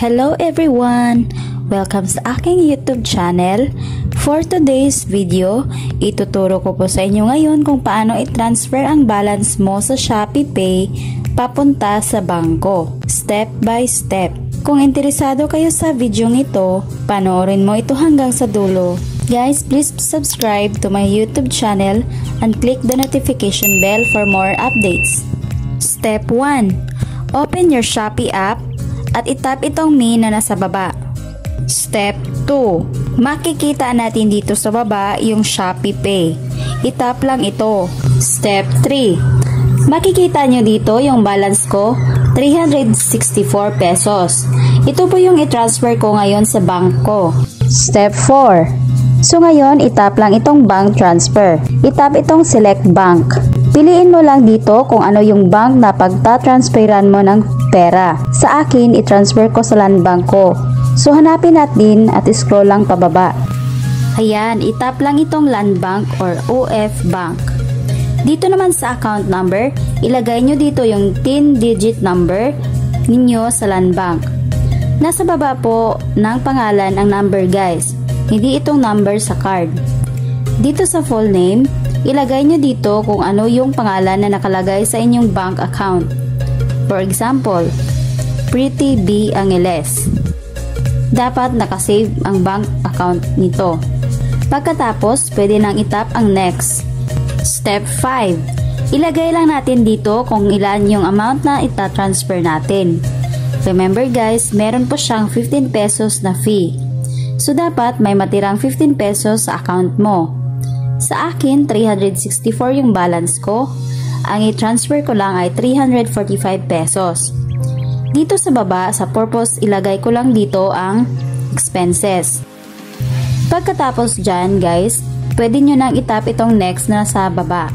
Hello everyone! Welcome sa aking YouTube channel. For today's video, ituturo ko po sa inyo ngayon kung paano i-transfer ang balance mo sa Shopee Pay papunta sa bangko, step by step. Kung interesado kayo sa video ito, panoorin mo ito hanggang sa dulo. Guys, please subscribe to my YouTube channel and click the notification bell for more updates. Step 1. Open your Shopee app at itap itong Me na nasa baba. Step 2. Makikita natin dito sa baba yung Shopee Pay. Itap lang ito. Step 3. Makikita nyo dito yung balance ko, 364 pesos. Ito po yung i-transfer ko ngayon sa bank ko. Step 4. So ngayon, itap lang itong bank transfer. Itap itong select bank. Piliin mo lang dito kung ano yung bank na pagta-transferan mo ng pera. Sa akin, i-transfer ko sa land bank ko. So hanapin natin at scroll lang pababa. Ayan, itap lang itong land bank or OF bank. Dito naman sa account number, ilagay nyo dito yung 10-digit number ninyo sa land bank. Nasa baba po ng pangalan ang number guys, hindi itong number sa card. Dito sa full name, ilagay nyo dito kung ano yung pangalan na nakalagay sa inyong bank account. For example, Pretty B Angeles. Dapat nakasave ang bank account nito. Pagkatapos, pwede nang itap ang next. Step 5. Ilagay lang natin dito kung ilan yung amount na ita-transfer natin. Remember guys, meron po siyang 15 pesos na fee. So dapat may matirang 15 pesos sa account mo. Sa akin, 364 yung balance ko. Ang i-transfer ko lang ay 345 pesos. Dito sa baba, sa purpose, ilagay ko lang dito ang expenses. Pagkatapos dyan, guys, pwede nyo nang itap itong next na sa baba.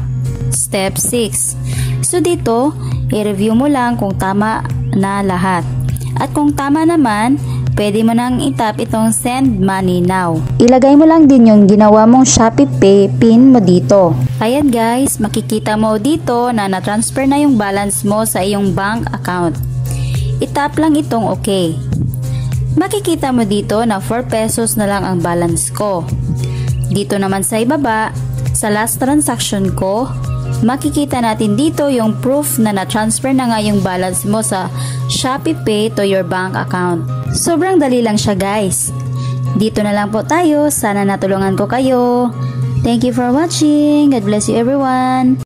Step 6. So dito, i-review mo lang kung tama na lahat. At kung tama naman, pwede mo nang itap itong send money now. Ilagay mo lang din yung ginawa mong Shopee Pay pin mo dito. Ayan guys, makikita mo dito na na-transfer na yung balance mo sa iyong bank account. Itap lang itong okay. Makikita mo dito na 4 pesos na lang ang balance ko. Dito naman sa ibaba, sa last transaction ko, makikita natin dito yung proof na na-transfer na nga yung balance mo sa Shopee Pay to your bank account. Sobrang dali lang siya guys. Dito na lang po tayo. Sana natulungan ko kayo. Thank you for watching. God bless you everyone.